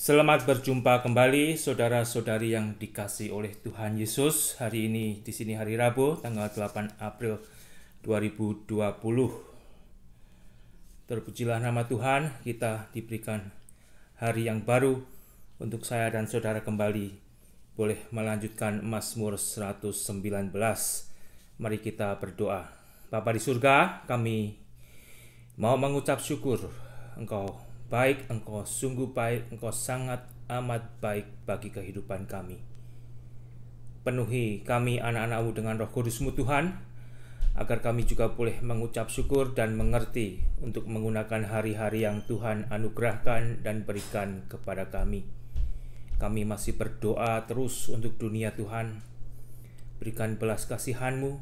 Selamat berjumpa kembali saudara-saudari yang dikasihi oleh Tuhan Yesus. Hari ini di sini hari Rabu tanggal 8 April 2020. Terpujilah nama Tuhan, kita diberikan hari yang baru untuk saya dan saudara kembali boleh melanjutkan Mazmur 119. Mari kita berdoa. Bapa di surga, kami mau mengucap syukur. Engkau baik, Engkau sungguh baik, Engkau sangat amat baik bagi kehidupan kami. Penuhi kami anak-anak-Mu dengan Roh Kudus-Mu Tuhan, agar kami juga boleh mengucap syukur dan mengerti untuk menggunakan hari-hari yang Tuhan anugerahkan dan berikan kepada kami. Kami masih berdoa terus untuk dunia Tuhan. Berikan belas kasihan-Mu,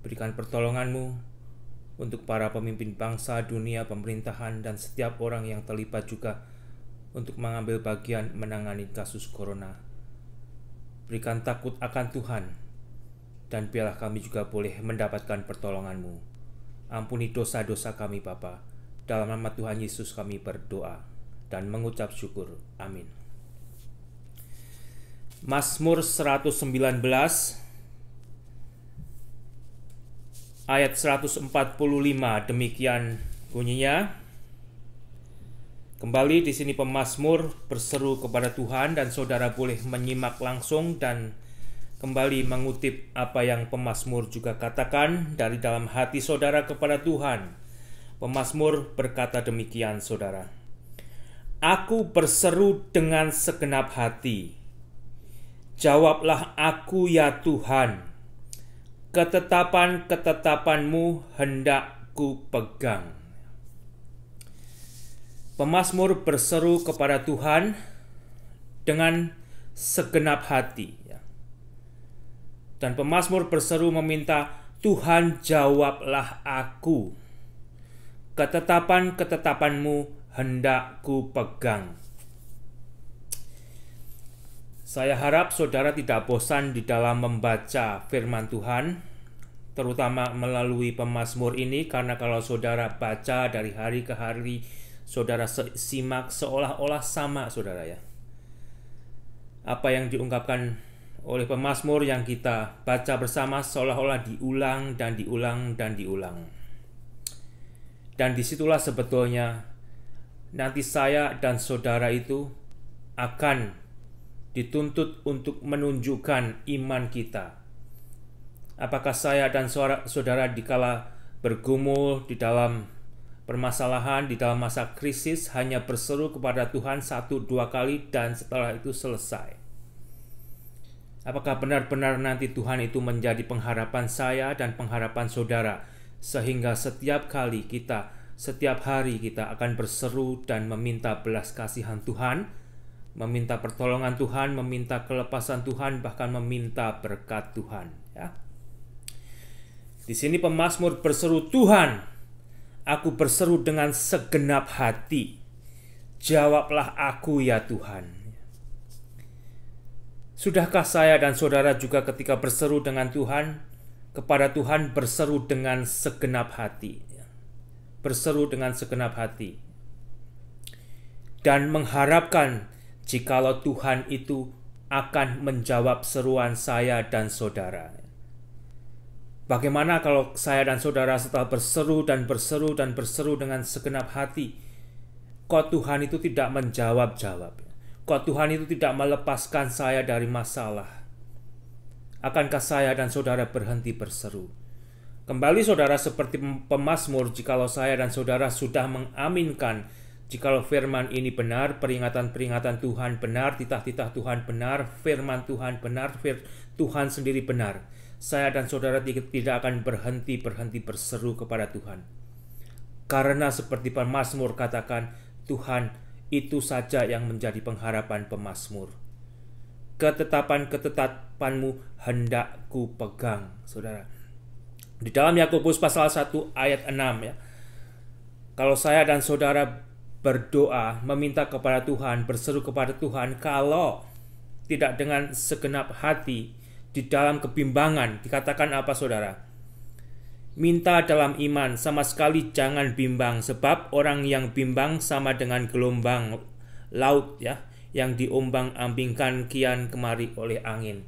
berikan pertolongan-Mu untuk para pemimpin bangsa, dunia, pemerintahan, dan setiap orang yang terlibat juga untuk mengambil bagian menangani kasus corona. Berikan takut akan Tuhan, dan biarlah kami juga boleh mendapatkan pertolongan-Mu. Ampuni dosa-dosa kami Bapa. Dalam nama Tuhan Yesus kami berdoa dan mengucap syukur. Amin. Mazmur 119 ayat 145, demikian bunyinya. Kembali di sini pemazmur berseru kepada Tuhan dan saudara boleh menyimak langsung dan kembali mengutip apa yang pemazmur juga katakan dari dalam hati saudara kepada Tuhan. Pemazmur berkata demikian, saudara. Aku berseru dengan segenap hati. Jawablah aku ya Tuhan. Ketetapan-ketetapan-Mu hendak ku pegang. Pemazmur berseru kepada Tuhan dengan segenap hati. Dan pemazmur berseru meminta, Tuhan jawablah aku. Ketetapan-ketetapan-Mu hendak ku pegang. Saya harap saudara tidak bosan di dalam membaca firman Tuhan, terutama melalui pemazmur ini, karena kalau saudara baca dari hari ke hari, saudara simak seolah-olah sama, saudara ya. Apa yang diungkapkan oleh pemazmur yang kita baca bersama seolah-olah diulang dan diulang dan diulang. Dan disitulah sebetulnya nanti saya dan saudara itu akan dituntut untuk menunjukkan iman kita. Apakah saya dan saudara dikala bergumul di dalam permasalahan, di dalam masa krisis, hanya berseru kepada Tuhan 1-2 kali dan setelah itu selesai? Apakah benar-benar nanti Tuhan itu menjadi pengharapan saya dan pengharapan saudara, sehingga setiap kali kita, setiap hari kita akan berseru dan meminta belas kasihan Tuhan, meminta pertolongan Tuhan, meminta kelepasan Tuhan, bahkan meminta berkat Tuhan. Ya. Di sini pemazmur berseru, Tuhan, aku berseru dengan segenap hati. Jawablah aku ya Tuhan. Sudahkah saya dan saudara juga ketika berseru dengan Tuhan, kepada Tuhan berseru dengan segenap hati? Berseru dengan segenap hati. Dan mengharapkan jikalau Tuhan itu akan menjawab seruan saya dan saudara. Bagaimana kalau saya dan saudara setelah berseru dan berseru dan berseru dengan segenap hati, kok Tuhan itu tidak menjawab-jawab? Kok Tuhan itu tidak melepaskan saya dari masalah? Akankah saya dan saudara berhenti berseru? Kembali saudara seperti pemazmur, jikalau saya dan saudara sudah mengaminkan jikalau firman ini benar, peringatan-peringatan Tuhan benar, titah-titah Tuhan benar, firman Tuhan benar, Tuhan sendiri benar, saya dan saudara tidak akan berhenti berseru kepada Tuhan. Karena seperti pemazmur katakan, Tuhan itu saja yang menjadi pengharapan pemazmur. Ketetapan-ketetapan-Mu hendak ku pegang, saudara. Di dalam Yakobus pasal 1 ayat 6 ya. Kalau saya dan saudara berdoa, meminta kepada Tuhan, berseru kepada Tuhan, kalau tidak dengan segenap hati, di dalam kebimbangan, dikatakan apa saudara? Minta dalam iman, sama sekali jangan bimbang, sebab orang yang bimbang sama dengan gelombang laut ya, yang diombang-ambingkan kian kemari oleh angin.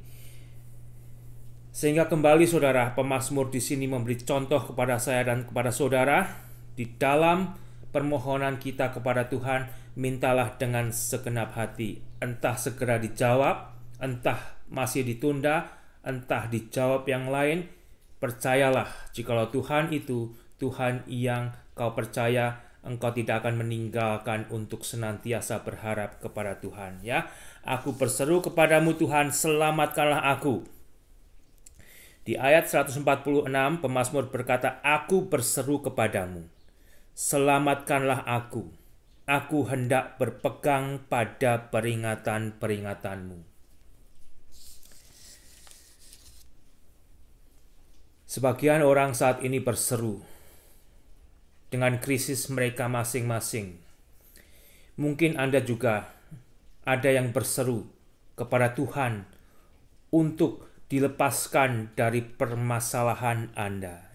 Sehingga kembali saudara, pemazmur di sini memberi contoh kepada saya dan kepada saudara, di dalam permohonan kita kepada Tuhan, mintalah dengan segenap hati. Entah segera dijawab, entah masih ditunda, entah dijawab yang lain, percayalah, jikalau Tuhan itu Tuhan yang kau percaya, engkau tidak akan meninggalkan untuk senantiasa berharap kepada Tuhan. Ya, aku berseru kepadamu Tuhan, selamatkanlah aku. Di ayat 146, pemazmur berkata, aku berseru kepadamu, selamatkanlah aku. Aku hendak berpegang pada peringatan-peringatanmu. Sebagian orang saat ini berseru dengan krisis mereka masing-masing. Mungkin Anda juga ada yang berseru kepada Tuhan untuk dilepaskan dari permasalahan Anda.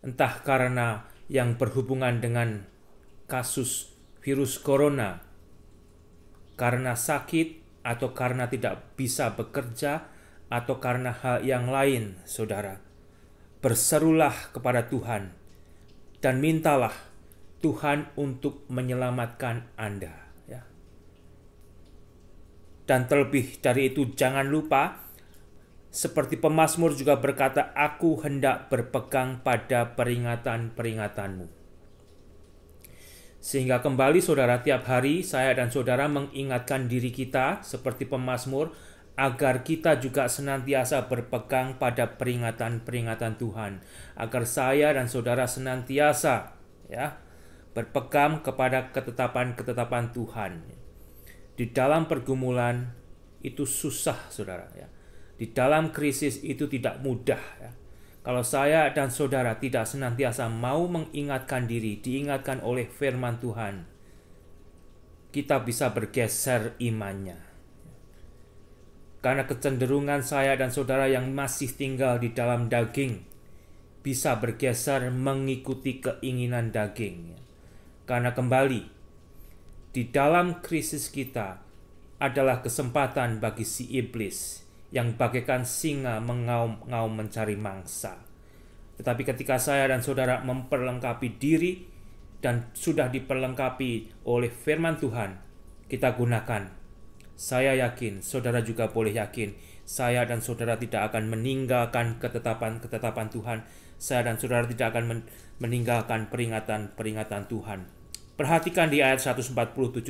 Entah karena yang berhubungan dengan kasus virus corona, karena sakit, atau karena tidak bisa bekerja, atau karena hal yang lain, saudara. Berserulah kepada Tuhan dan mintalah Tuhan untuk menyelamatkan Anda. Dan terlebih dari itu, jangan lupa, seperti pemazmur juga berkata, aku hendak berpegang pada peringatan-peringatanmu. Sehingga kembali saudara, tiap hari saya dan saudara mengingatkan diri kita seperti pemazmur, agar kita juga senantiasa berpegang pada peringatan-peringatan Tuhan. Agar saya dan saudara senantiasa berpegang kepada ketetapan-ketetapan Tuhan. Di dalam pergumulan itu susah, saudara. Di dalam krisis itu tidak mudah. Kalau saya dan saudara tidak senantiasa mau mengingatkan diri, diingatkan oleh firman Tuhan, kita bisa bergeser imannya. Karena kecenderungan saya dan saudara yang masih tinggal di dalam daging bisa bergeser mengikuti keinginan daging. Karena kembali, di dalam krisis kita adalah kesempatan bagi si iblis yang bagaikan singa mengaum-ngaum mencari mangsa. Tetapi ketika saya dan saudara memperlengkapi diri dan sudah diperlengkapi oleh firman Tuhan, kita gunakan. Saya yakin, saudara juga boleh yakin, saya dan saudara tidak akan meninggalkan ketetapan-ketetapan Tuhan. Saya dan saudara tidak akan meninggalkan peringatan-peringatan Tuhan. Perhatikan di ayat 147,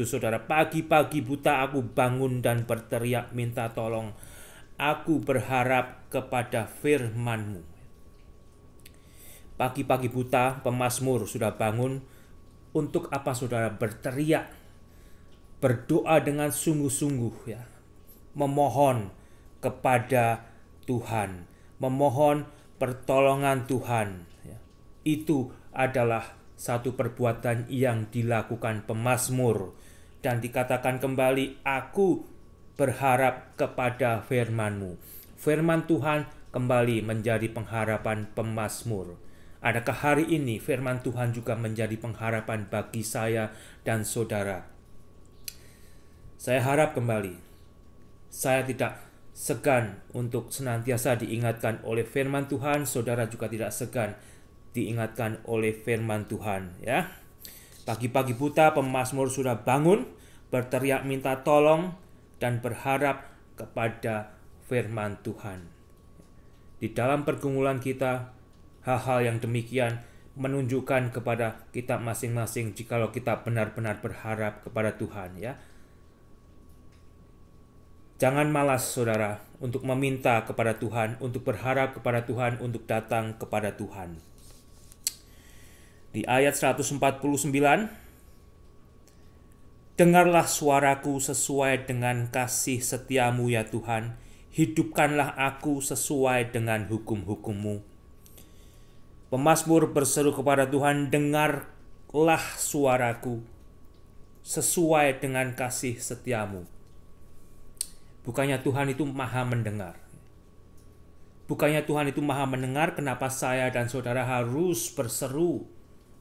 saudara. Pagi-pagi buta aku bangun dan berteriak minta tolong. Aku berharap kepada firman-Mu. Pagi-pagi buta, pemazmur sudah bangun. Untuk apa saudara berteriak? Berdoa dengan sungguh-sungguh, memohon kepada Tuhan, memohon pertolongan Tuhan. Itu adalah satu perbuatan yang dilakukan pemazmur. Dan dikatakan kembali, aku berharap kepada firman-Mu. Firman Tuhan kembali menjadi pengharapan pemazmur. Adakah hari ini firman Tuhan juga menjadi pengharapan bagi saya dan saudara? Saya harap kembali, saya tidak segan untuk senantiasa diingatkan oleh firman Tuhan. Saudara juga tidak segan diingatkan oleh firman Tuhan. Pagi-pagi buta, pemazmur sudah bangun, berteriak minta tolong dan berharap kepada firman Tuhan. Di dalam pergumulan kita, hal-hal yang demikian menunjukkan kepada kita masing-masing jikalau kita benar-benar berharap kepada Tuhan. Jangan malas, saudara, untuk meminta kepada Tuhan, untuk berharap kepada Tuhan, untuk datang kepada Tuhan. Di ayat 149, dengarlah suaraku sesuai dengan kasih setiamu ya Tuhan, hidupkanlah aku sesuai dengan hukum-hukum-Mu. Pemazmur berseru kepada Tuhan, dengarlah suaraku sesuai dengan kasih setiamu. Bukannya Tuhan itu maha mendengar? Bukannya Tuhan itu maha mendengar, kenapa saya dan saudara harus berseru,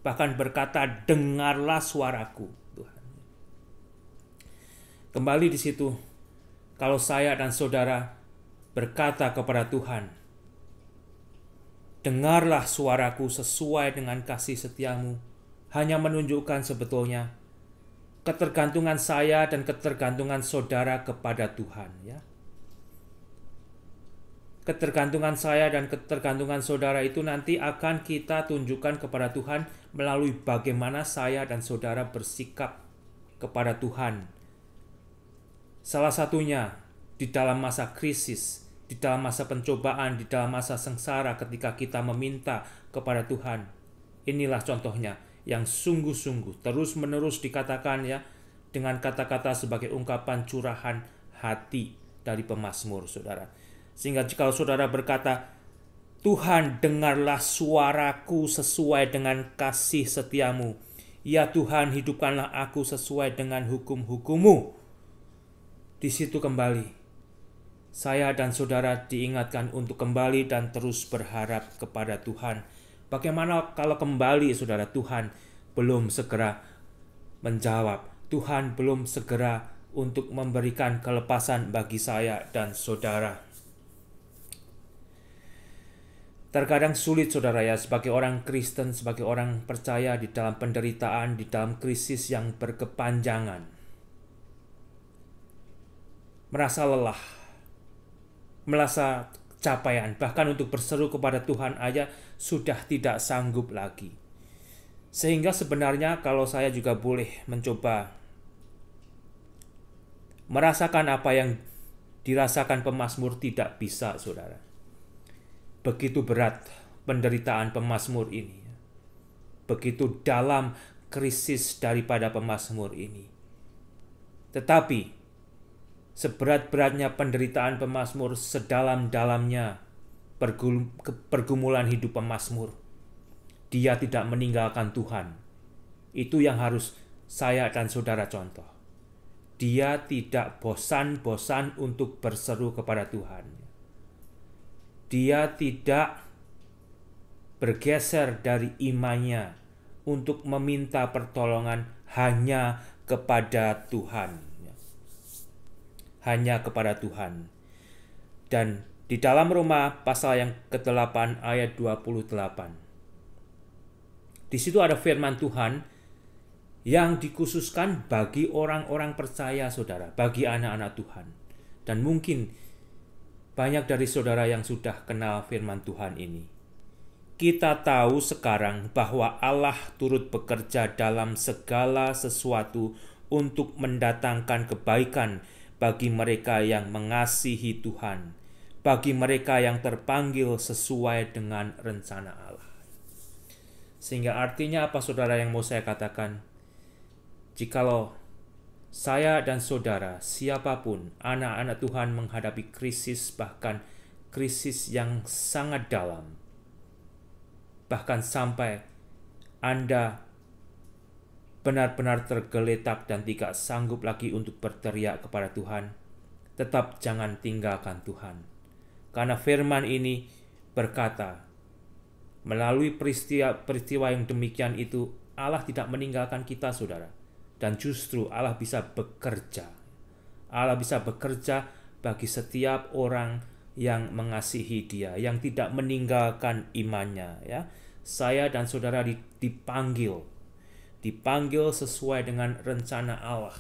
bahkan berkata, dengarlah suaraku Tuhan. Kembali di situ, kalau saya dan saudara berkata kepada Tuhan, dengarlah suaraku sesuai dengan kasih setiamu, hanya menunjukkan sebetulnya ketergantungan saya dan ketergantungan saudara kepada Tuhan, ya. Ketergantungan saya dan ketergantungan saudara itu nanti akan kita tunjukkan kepada Tuhan melalui bagaimana saya dan saudara bersikap kepada Tuhan. Salah satunya di dalam masa krisis, di dalam masa pencobaan, di dalam masa sengsara ketika kita meminta kepada Tuhan. Inilah contohnya yang sungguh-sungguh terus-menerus dikatakan, ya, dengan kata-kata sebagai ungkapan curahan hati dari pemazmur, saudara. Sehingga jika saudara berkata, Tuhan, dengarlah suaraku sesuai dengan kasih setiamu. Ya Tuhan, hidupkanlah aku sesuai dengan hukum-hukum-Mu. Di situ kembali, saya dan saudara diingatkan untuk kembali dan terus berharap kepada Tuhan. Bagaimana kalau kembali, saudara, Tuhan belum segera menjawab. Tuhan belum segera untuk memberikan kelepasan bagi saya dan saudara. Terkadang sulit, saudara, ya, sebagai orang Kristen, sebagai orang percaya di dalam penderitaan, di dalam krisis yang berkepanjangan, merasa lelah, merasa capaian, bahkan untuk berseru kepada Tuhan aja sudah tidak sanggup lagi. Sehingga sebenarnya kalau saya juga boleh mencoba merasakan apa yang dirasakan pemazmur, tidak bisa, saudara. Begitu berat penderitaan pemazmur ini. Begitu dalam krisis daripada pemazmur ini. Tetapi seberat-beratnya penderitaan pemazmur, sedalam-dalamnya pergumulan hidup pemazmur, dia tidak meninggalkan Tuhan. Itu yang harus saya dan saudara contoh. Dia tidak bosan-bosan untuk berseru kepada Tuhan. Dia tidak bergeser dari imannya untuk meminta pertolongan hanya kepada Tuhan. Hanya kepada Tuhan. Dan di dalam Roma pasal yang ke-8 ayat 28. Di situ ada firman Tuhan yang dikhususkan bagi orang-orang percaya, saudara, bagi anak-anak Tuhan. Dan mungkin banyak dari saudara yang sudah kenal firman Tuhan ini. Kita tahu sekarang bahwa Allah turut bekerja dalam segala sesuatu untuk mendatangkan kebaikan bagi mereka yang mengasihi Tuhan, bagi mereka yang terpanggil sesuai dengan rencana Allah. Sehingga artinya apa, saudara, yang mau saya katakan? Jikalau saya dan saudara, siapapun, anak-anak Tuhan menghadapi krisis, bahkan krisis yang sangat dalam, bahkan sampai Anda benar-benar tergeletak dan tidak sanggup lagi untuk berteriak kepada Tuhan, tetap jangan tinggalkan Tuhan. Karena firman ini berkata, melalui peristiwa yang demikian itu, Allah tidak meninggalkan kita, saudara. Dan justru Allah bisa bekerja. Allah bisa bekerja bagi setiap orang yang mengasihi Dia, yang tidak meninggalkan imannya, ya. Saya dan saudara dipanggil sesuai dengan rencana Allah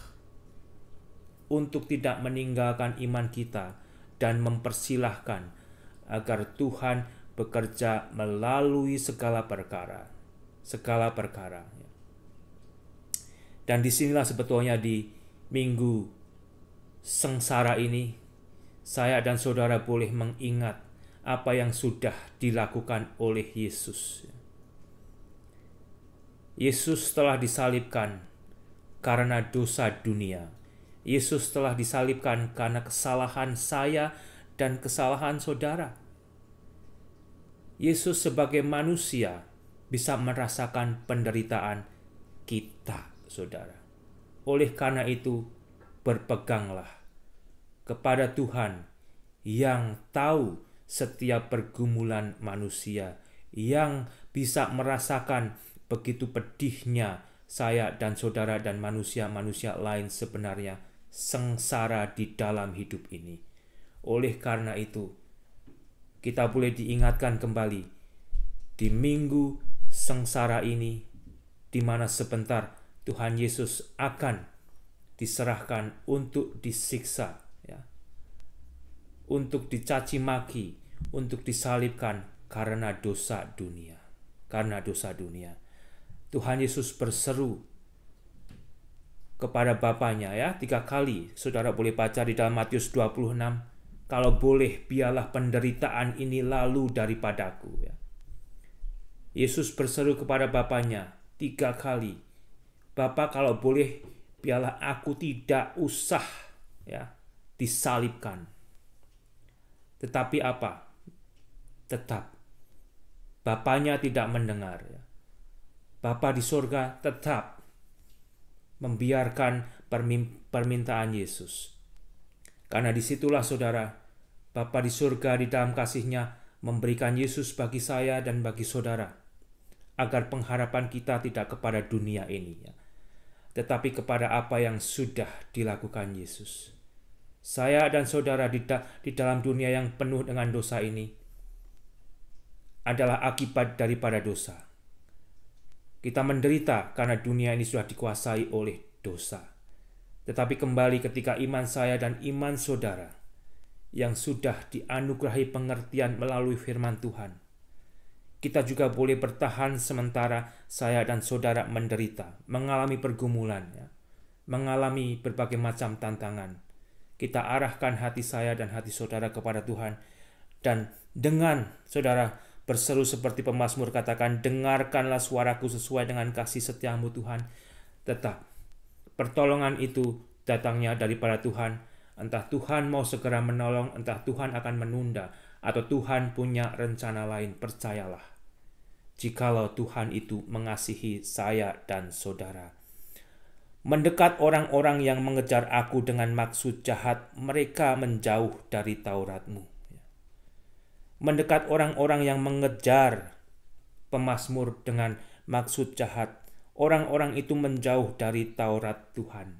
untuk tidak meninggalkan iman kita dan mempersilahkan agar Tuhan bekerja melalui segala perkara. Dan disinilah sebetulnya di minggu sengsara ini, saya dan saudara boleh mengingat apa yang sudah dilakukan oleh Yesus. Yesus telah disalibkan karena dosa dunia. Yesus telah disalibkan karena kesalahan saya dan kesalahan saudara. Yesus sebagai manusia bisa merasakan penderitaan kita, saudara. Oleh karena itu, berpeganglah kepada Tuhan yang tahu setiap pergumulan manusia, yang bisa merasakan begitu pedihnya saya dan saudara dan manusia-manusia lain sebenarnya sengsara di dalam hidup ini. Oleh karena itu, kita boleh diingatkan kembali di minggu sengsara ini, di mana sebentar Tuhan Yesus akan diserahkan untuk disiksa, ya, untuk dicaci maki, untuk disalibkan karena dosa dunia. Karena dosa dunia. Tuhan Yesus berseru kepada Bapaknya, ya, 3 kali. Saudara boleh baca di dalam Matius 26. Kalau boleh, biarlah penderitaan ini lalu daripadaku. Ya. Yesus berseru kepada Bapaknya 3 kali. Bapa, kalau boleh, biarlah aku tidak usah, ya, disalibkan. Tetapi apa? Tetap Bapaknya tidak mendengar. Ya. Bapa di surga tetap membiarkan permintaan Yesus. Karena disitulah saudara, Bapa di surga di dalam kasih-Nya memberikan Yesus bagi saya dan bagi saudara, agar pengharapan kita tidak kepada dunia ini, ya, tetapi kepada apa yang sudah dilakukan Yesus. Saya dan saudara di dalam dunia yang penuh dengan dosa ini adalah akibat daripada dosa. Kita menderita karena dunia ini sudah dikuasai oleh dosa. Tetapi kembali ketika iman saya dan iman saudara yang sudah dianugerahi pengertian melalui firman Tuhan, kita juga boleh bertahan sementara saya dan saudara menderita, mengalami pergumulan, ya, mengalami berbagai macam tantangan. Kita arahkan hati saya dan hati saudara kepada Tuhan, dan dengan saudara berseru seperti pemazmur katakan, dengarkanlah suaraku sesuai dengan kasih setiamu Tuhan. Tetap pertolongan itu datangnya daripada Tuhan. Entah Tuhan mau segera menolong, entah Tuhan akan menunda, atau Tuhan punya rencana lain. Percayalah, jikalau Tuhan itu mengasihi saya dan saudara. Mendekat orang-orang yang mengejar aku dengan maksud jahat, mereka menjauh dari Taurat-Mu. Mendekat orang-orang yang mengejar pemazmur dengan maksud jahat, orang-orang itu menjauh dari Taurat Tuhan.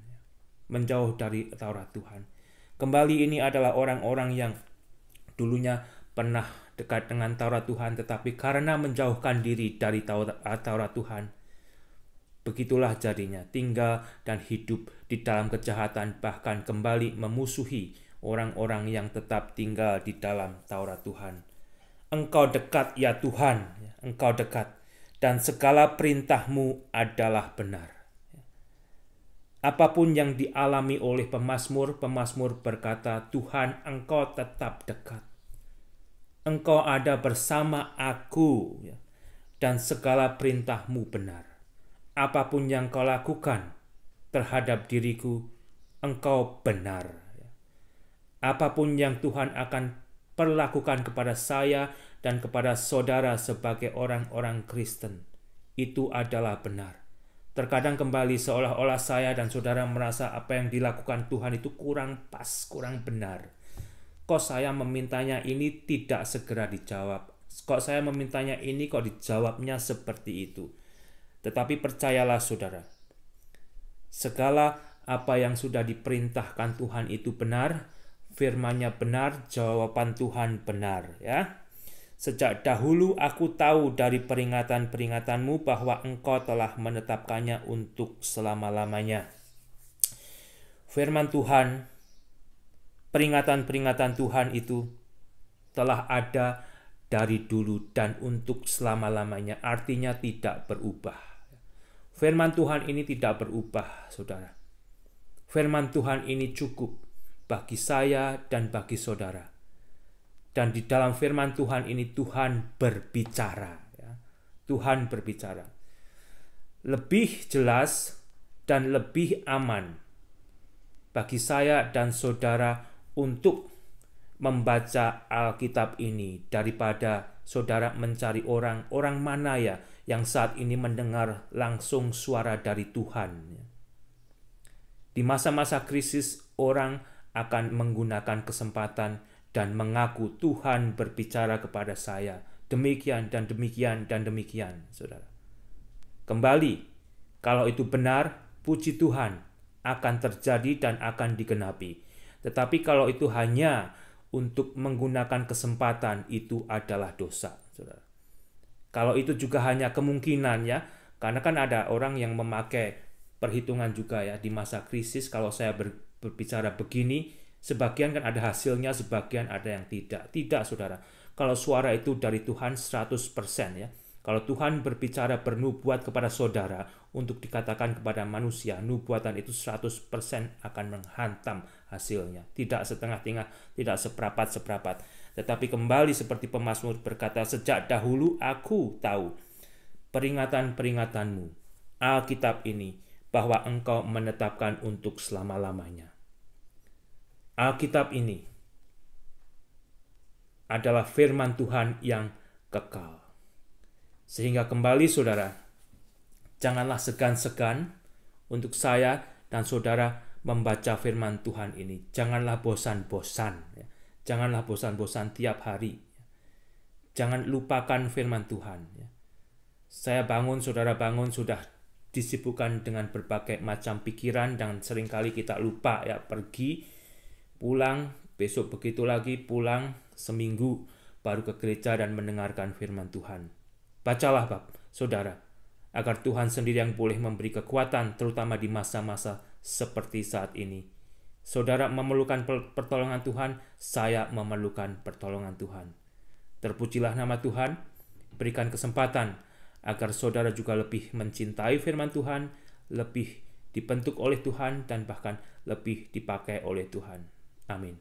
Menjauh dari Taurat Tuhan. Kembali ini adalah orang-orang yang dulunya pernah dekat dengan Taurat Tuhan, tetapi karena menjauhkan diri dari Taurat Tuhan, begitulah jadinya tinggal dan hidup di dalam kejahatan, bahkan kembali memusuhi orang-orang yang tetap tinggal di dalam Taurat Tuhan. Engkau dekat ya Tuhan, Engkau dekat, dan segala perintah-Mu adalah benar. Apapun yang dialami oleh pemazmur berkata, Tuhan, Engkau tetap dekat. Engkau ada bersama aku, ya, dan segala perintah-Mu benar. Apapun yang Kau lakukan terhadap diriku, Engkau benar. Apapun yang Tuhan akan perlakukan kepada saya dan kepada saudara sebagai orang-orang Kristen, itu adalah benar. Terkadang kembali seolah-olah saya dan saudara merasa apa yang dilakukan Tuhan itu kurang pas, kurang benar. Kok saya memintanya ini tidak segera dijawab? Kok saya memintanya ini kok dijawabnya seperti itu? Tetapi percayalah saudara, segala apa yang sudah diperintahkan Tuhan itu benar, firman-Nya benar, jawaban Tuhan benar, ya. Sejak dahulu aku tahu dari peringatan-peringatanmu bahwa Engkau telah menetapkannya untuk selama-lamanya. Firman Tuhan, peringatan-peringatan Tuhan itu telah ada dari dulu dan untuk selama-lamanya, artinya tidak berubah. Firman Tuhan ini tidak berubah, saudara. Firman Tuhan ini cukup bagi saya dan bagi saudara. Dan di dalam firman Tuhan ini Tuhan berbicara. Ya. Tuhan berbicara. Lebih jelas dan lebih aman bagi saya dan saudara untuk membaca Alkitab ini daripada saudara mencari orang mana ya yang saat ini mendengar langsung suara dari Tuhan. Di masa-masa krisis orang akan menggunakan kesempatan dan mengaku Tuhan berbicara kepada saya demikian dan demikian dan demikian, saudara. Kembali, kalau itu benar, puji Tuhan, akan terjadi dan akan digenapi. Tetapi kalau itu hanya untuk menggunakan kesempatan, itu adalah dosa, saudara. Kalau itu juga hanya kemungkinan ya, karena kan ada orang yang memakai perhitungan juga ya di masa krisis. Kalau saya berbicara begini, sebagian kan ada hasilnya, sebagian ada yang tidak. Tidak, saudara. Kalau suara itu dari Tuhan 100% ya. Kalau Tuhan berbicara bernubuat kepada saudara untuk dikatakan kepada manusia, nubuatan itu 100% akan menghantam hasilnya. Tidak setengah-tengah, tidak seperapat-seperapat. Tetapi kembali seperti pemazmur berkata, sejak dahulu aku tahu peringatan-peringatanmu, Alkitab ini, bahwa engkau menetapkan untuk selama-lamanya. Alkitab ini adalah firman Tuhan yang kekal. Sehingga kembali saudara, janganlah segan-segan untuk saya dan saudara membaca firman Tuhan ini. Janganlah bosan-bosan. Ya. Janganlah bosan-bosan tiap hari. Jangan lupakan firman Tuhan. Ya. Saya bangun, saudara bangun, sudah disibukkan dengan berbagai macam pikiran dan seringkali kita lupa ya, pergi, pulang, besok begitu lagi, pulang, seminggu baru ke gereja dan mendengarkan firman Tuhan. Bacalah saudara, agar Tuhan sendiri yang boleh memberi kekuatan, terutama di masa-masa seperti saat ini. Saudara memerlukan pertolongan Tuhan, saya memerlukan pertolongan Tuhan. Terpujilah nama Tuhan, berikan kesempatan agar saudara juga lebih mencintai firman Tuhan, lebih dibentuk oleh Tuhan, dan bahkan lebih dipakai oleh Tuhan. Amin.